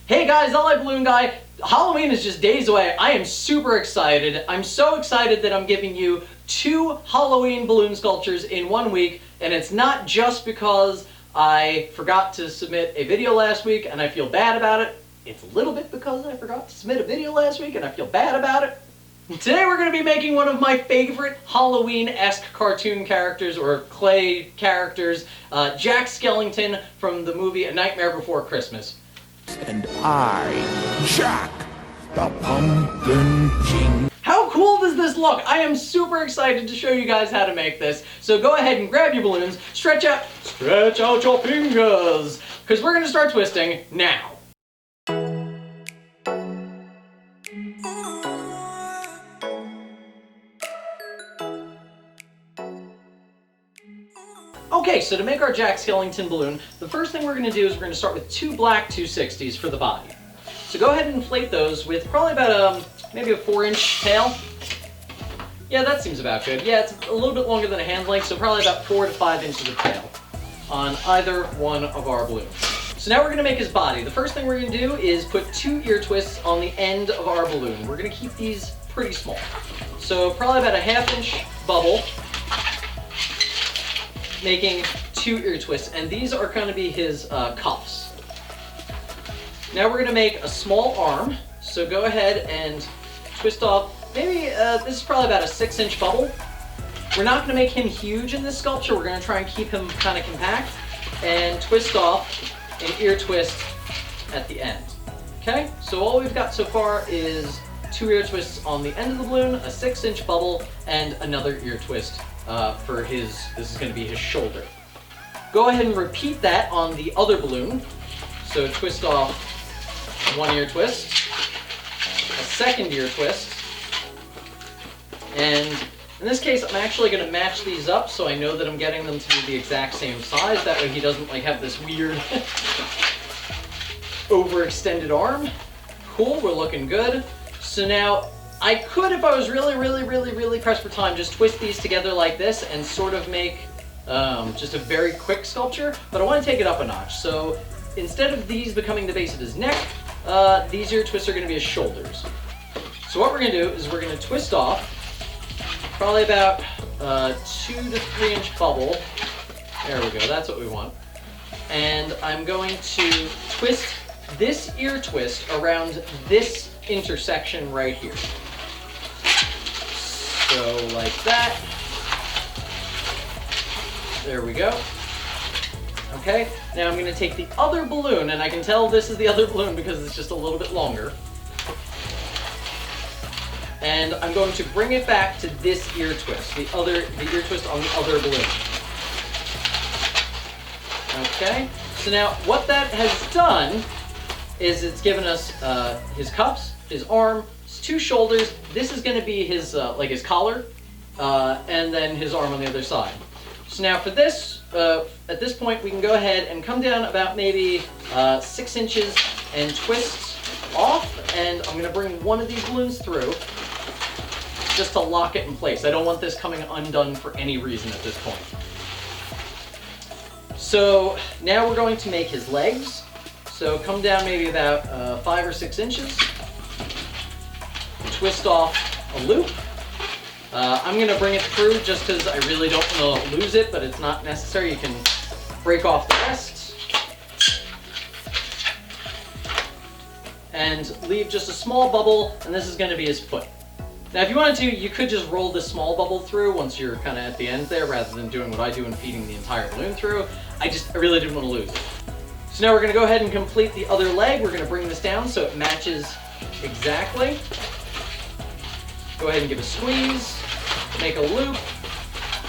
Hey guys, LA Balloon Guy. Halloween is just days away. I am super excited. I'm so excited that I'm giving you 2 Halloween balloon sculptures in 1 week, and it's not just because I forgot to submit a video last week and I feel bad about it. It's a little bit because I forgot to submit a video last week and I feel bad about it. Today we're going to be making one of my favorite Halloween-esque cartoon characters, or clay characters, Jack Skellington from the movie A Nightmare Before Christmas. And I, Jack, the Pumpkin King. How cool does this look? I am super excited to show you guys how to make this. So go ahead and grab your balloons, stretch out your fingers, because we're going to start twisting now. Okay, so to make our Jack Skellington balloon, the first thing we're going to do is we're going to start with 2 black 260s for the body. So go ahead and inflate those with probably about maybe a 4-inch tail. Yeah, that seems about good. Yeah, it's a little bit longer than a hand length, so probably about 4 to 5 inches of tail on either one of our balloons. So now we're going to make his body. The first thing we're going to do is put 2 ear twists on the end of our balloon. We're going to keep these pretty small. So probably about a 1/2-inch bubble, making 2 ear twists, and these are going to be his cuffs. Now we're going to make a small arm, so go ahead and twist off, maybe this is probably about a 6-inch bubble. We're not going to make him huge in this sculpture, we're going to try and keep him kind of compact, and twist off an ear twist at the end. Okay, so all we've got so far is 2 ear twists on the end of the balloon, a 6-inch bubble, and another ear twist for this is going to be his shoulder. Go ahead and repeat that on the other balloon. So twist off 1 ear twist, a 2nd ear twist, and in this case I'm actually going to match these up so I know that I'm getting them to be the exact same size. That way he doesn't like have this weird overextended arm. Cool, we're looking good. So now I could, if I was really pressed for time, just twist these together like this and sort of make just a very quick sculpture, but I want to take it up a notch. So instead of these becoming the base of his neck, these ear twists are going to be his shoulders. So what we're going to do is we're going to twist off probably about 2 to 3-inch bubble. There we go, that's what we want. And I'm going to twist this ear twist around this intersection right here. So like that. There we go. Okay, now I'm going to take the other balloon, and I can tell this is the other balloon because it's just a little bit longer. And I'm going to bring it back to this ear twist, the ear twist on the other balloon. Okay, so now what that has done is it's given us his cuffs, his arm, his 2 shoulders. This is going to be his like his collar, and then his arm on the other side. So now for this, at this point, we can go ahead and come down about maybe 6 inches and twist off. And I'm going to bring one of these balloons through just to lock it in place. I don't want this coming undone for any reason at this point. So now we're going to make his legs. So come down maybe about 5 or 6 inches, twist off a loop. I'm going to bring it through just because I really don't want to lose it, but it's not necessary. You can break off the rest and leave just a small bubble, and this is going to be his foot. Now if you wanted to, you could just roll this small bubble through once you're kind of at the end there, rather than doing what I do and feeding the entire balloon through. I really didn't want to lose it. So now we're going to go ahead and complete the other leg. We're going to bring this down so it matches exactly. Go ahead and give a squeeze, make a loop,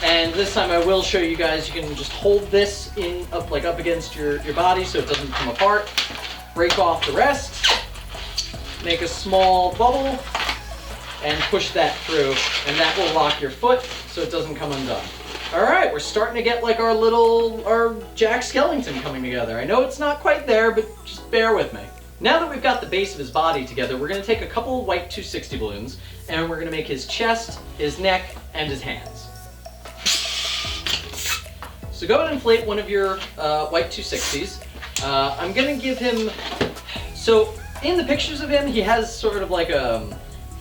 and this time I will show you guys, you can just hold this up against your body so it doesn't come apart. Break off the rest, make a small bubble, and push that through, and that will lock your foot so it doesn't come undone. Alright, we're starting to get like our Jack Skellington coming together. I know it's not quite there, but just bear with me. Now that we've got the base of his body together, we're going to take a couple of white 260 balloons, and we're going to make his chest, his neck, and his hands. So go ahead and inflate one of your white 260s. I'm going to give him So in the pictures of him, he has sort of like a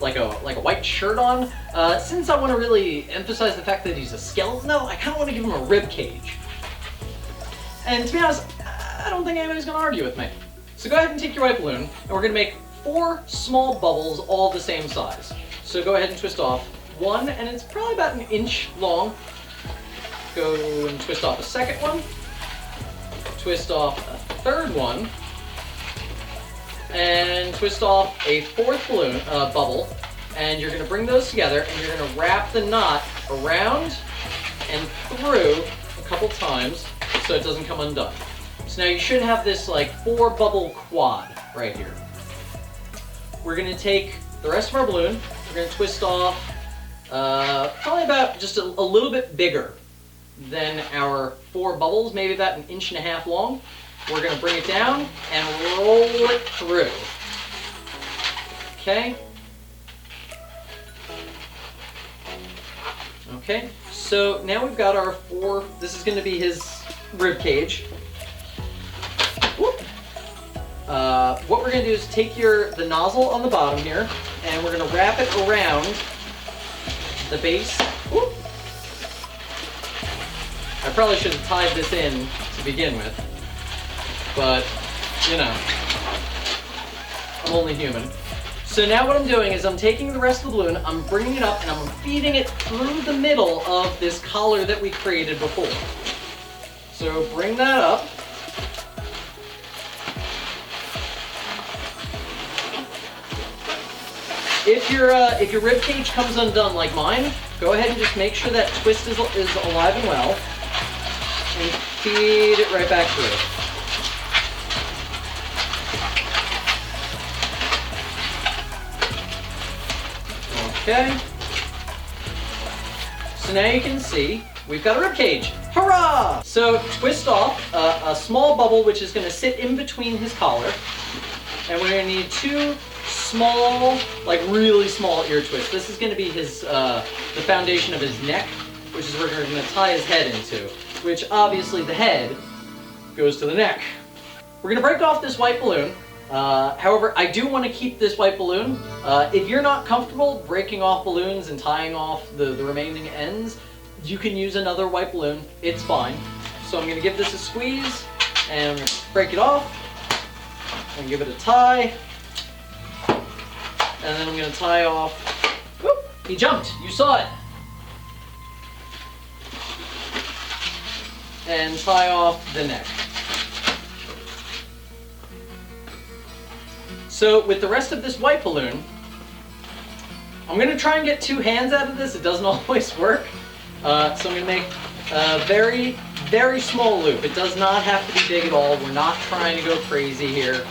white shirt on. Since I want to really emphasize the fact that he's a skeleton, though, I kind of want to give him a rib cage. And to be honest, I don't think anybody's going to argue with me. So go ahead and take your white balloon, and we're going to make 4 small bubbles, all the same size. So go ahead and twist off one, and it's probably about an inch long. Go and twist off a second one. Twist off a third one. And twist off a 4th balloon bubble. And you're going to bring those together, and you're going to wrap the knot around and through a couple times so it doesn't come undone. So now you should have this like 4 bubble quad right here. We're going to take the rest of our balloon, we're going to twist off probably about just a little bit bigger than our 4 bubbles, maybe about 1.5 inches long. We're going to bring it down and roll it through. Okay. Okay, so now we've got our 4, this is going to be his rib cage. Whoop. What we're going to do is take the nozzle on the bottom here, and we're going to wrap it around the base. Whoop. I probably should have tied this in to begin with, but, you know, I'm only human. So now what I'm doing is I'm taking the rest of the balloon, I'm bringing it up, and I'm feeding it through the middle of this collar that we created before. So bring that up. If your rib cage comes undone like mine, go ahead and just make sure that twist is alive and well, and feed it right back through. Okay. So now you can see we've got a rib cage. Hurrah! So twist off a small bubble which is going to sit in between his collar, and we're going to need 2 small, like really small ear twists. This is going to be his the foundation of his neck, which is where we're going to tie his head into, which obviously the head goes to the neck. We're going to break off this white balloon. However, I do want to keep this white balloon. If you're not comfortable breaking off balloons and tying off the remaining ends, you can use another white balloon. It's fine. So I'm going to give this a squeeze, and I'm going to break it off, and give it a tie. And then I'm going to tie off, whoop, he jumped, you saw it. And tie off the neck. So with the rest of this white balloon, I'm going to try and get 2 hands out of this. It doesn't always work. So I'm going to make a very, very small loop. It does not have to be big at all. We're not trying to go crazy here.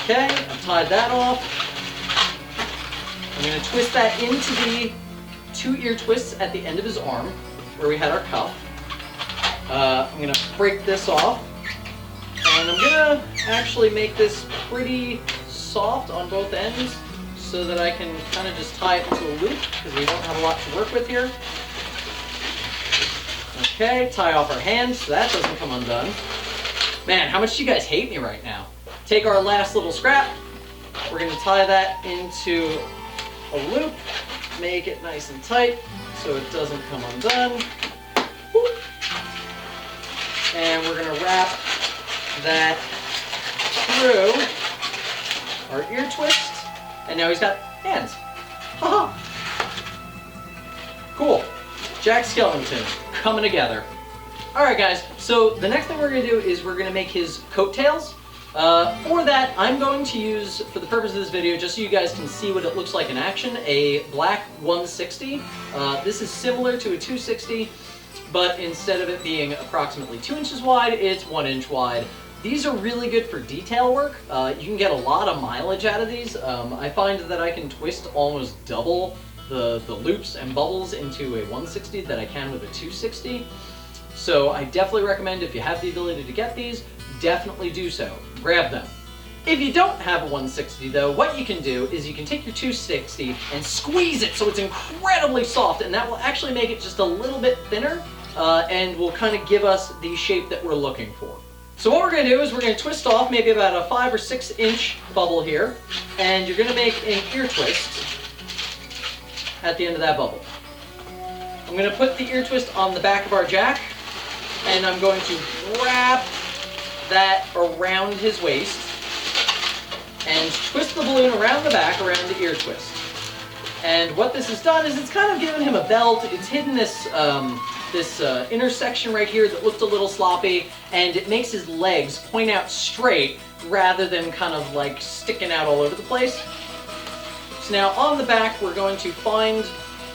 Okay, I've tied that off. I'm going to twist that into the 2 ear twists at the end of his arm, where we had our cuff. I'm going to break this off, and I'm going to actually make this pretty soft on both ends so that I can kind of just tie it into a loop, because we don't have a lot to work with here. Okay, tie off our hands so that doesn't come undone. Man, how much do you guys hate me right now? Take our last little scrap, we're going to tie that into a loop, make it nice and tight so it doesn't come undone. Whoop. And we're going to wrap that through our ear twist, and now he's got hands. Haha! Cool. Jack Skellington coming together. Alright guys, so the next thing we're going to do is we're going to make his coattails. For that, I'm going to use, for the purpose of this video, just so you guys can see what it looks like in action, a black 160. This is similar to a 260, but instead of it being approximately 2 inches wide, it's 1 inch wide. These are really good for detail work. You can get a lot of mileage out of these. I find that I can twist almost double the loops and bubbles into a 160 that I can with a 260. So I definitely recommend, if you have the ability to get these, definitely do so. Grab them. If you don't have a 160 though, what you can do is you can take your 260 and squeeze it so it's incredibly soft, and that will actually make it just a little bit thinner. and will kind of give us the shape that we're looking for. So what we're going to do is we're going to twist off maybe about a 5 or 6 inch bubble here, and you're going to make an ear twist at the end of that bubble. I'm going to put the ear twist on the back of our jack, and I'm going to wrap that around his waist and twist the balloon around the back, around the ear twist. And what this has done is it's kind of given him a belt. It's hidden this intersection right here that looked a little sloppy, and it makes his legs point out straight rather than kind of like sticking out all over the place. So now on the back we're going to find,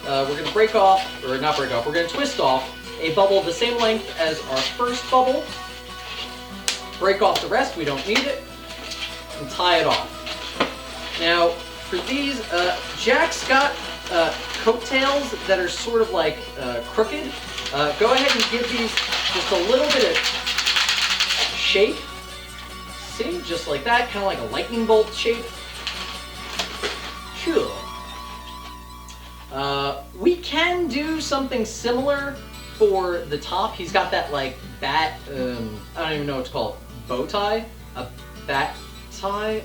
we're going to break off, or not break off, we're going to twist off a bubble the same length as our first bubble. Break off the rest, we don't need it, and tie it off. Now for these, Jack's got coattails that are sort of like crooked. Go ahead and give these just a little bit of shape. See, just like that, kind of like a lightning bolt shape. Sure. We can do something similar for the top. He's got that like bat, I don't even know what to call it, bow tie? A bat tie?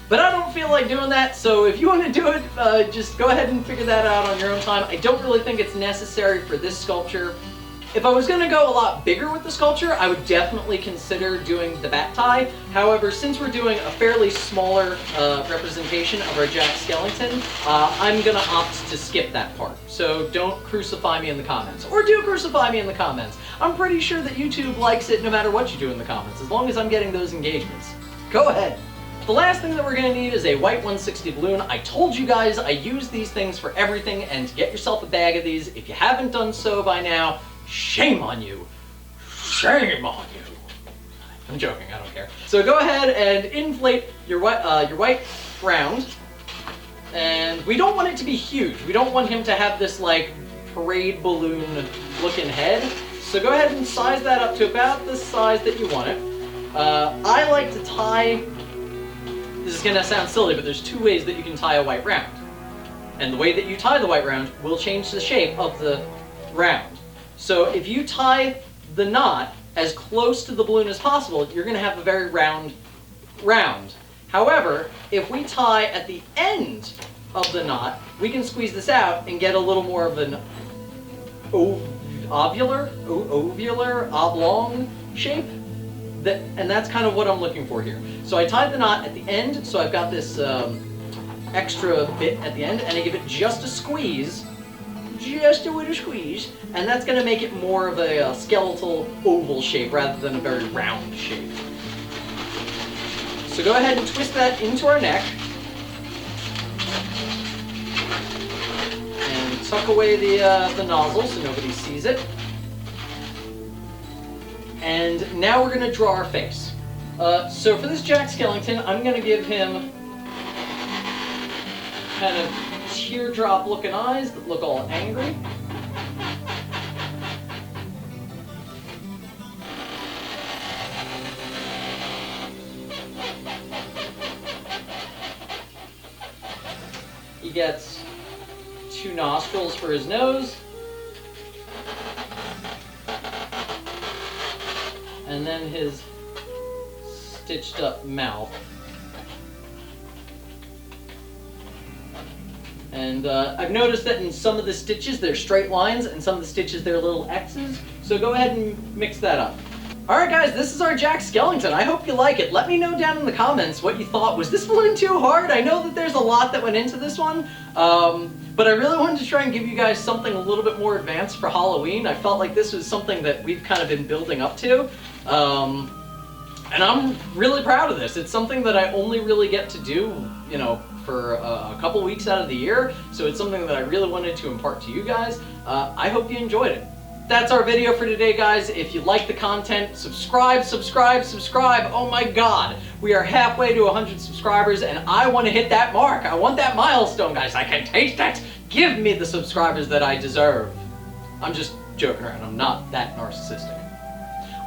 But I don't feel like doing that, so if you want to do it, just go ahead and figure that out on your own time. I don't really think it's necessary for this sculpture. If I was going to go a lot bigger with the sculpture, I would definitely consider doing the bat tie. However, since we're doing a fairly smaller representation of our Jack Skellington, I'm going to opt to skip that part. So don't crucify me in the comments. Or do crucify me in the comments. I'm pretty sure that YouTube likes it no matter what you do in the comments, as long as I'm getting those engagements. Go ahead. The last thing that we're going to need is a white 160 balloon. I told you guys I use these things for everything, and to get yourself a bag of these, if you haven't done so by now, shame on you. Shame on you. I'm joking, I don't care. So go ahead and inflate your white round. And we don't want it to be huge. We don't want him to have this like parade balloon looking head. So go ahead and size that up to about the size that you want it. I like to tie, this is going to sound silly, but there's 2 ways that you can tie a white round. And the way that you tie the white round will change the shape of the round. So if you tie the knot as close to the balloon as possible, you're going to have a very round round. However, if we tie at the end of the knot, we can squeeze this out and get a little more of an ovular, oblong shape. And that's kind of what I'm looking for here. So I tied the knot at the end, so I've got this extra bit at the end, and I give it just a squeeze, just a little squeeze, and that's going to make it more of a skeletal oval shape rather than a very round shape. So go ahead and twist that into our neck, and tuck away the nozzle so nobody sees it. And now we're going to draw our face. So for this Jack Skellington, I'm going to give him kind of teardrop looking eyes that look all angry. He gets 2 nostrils for his nose. And then his stitched up mouth. And I've noticed that in some of the stitches they're straight lines, and some of the stitches they're little X's. So go ahead and mix that up. Alright guys, this is our Jack Skellington. I hope you like it. Let me know down in the comments what you thought. Was this balloon too hard? I know that there's a lot that went into this one. But I really wanted to try and give you guys something a little bit more advanced for Halloween. I felt like this was something that we've kind of been building up to. And I'm really proud of this. It's something that I only really get to do, you know, for a couple weeks out of the year. So it's something that I really wanted to impart to you guys. I hope you enjoyed it. That's our video for today, guys. If you like the content, subscribe, subscribe, subscribe. Oh my God, we are halfway to 100 subscribers, and I want to hit that mark. I want that milestone, guys. I can taste it. Give me the subscribers that I deserve. I'm just joking around. I'm not that narcissistic.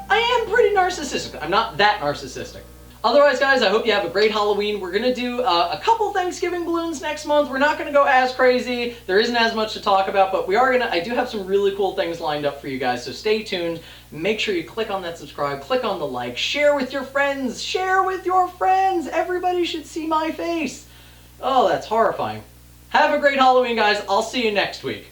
I am pretty narcissistic. I'm not that narcissistic. Otherwise, guys, I hope you have a great Halloween. We're going to do a couple Thanksgiving balloons next month. We're not going to go as crazy. There isn't as much to talk about, but I do have some really cool things lined up for you guys, so stay tuned. Make sure you click on that subscribe, click on the like, share with your friends. Share with your friends. Everybody should see my face. Oh, that's horrifying. Have a great Halloween, guys. I'll see you next week.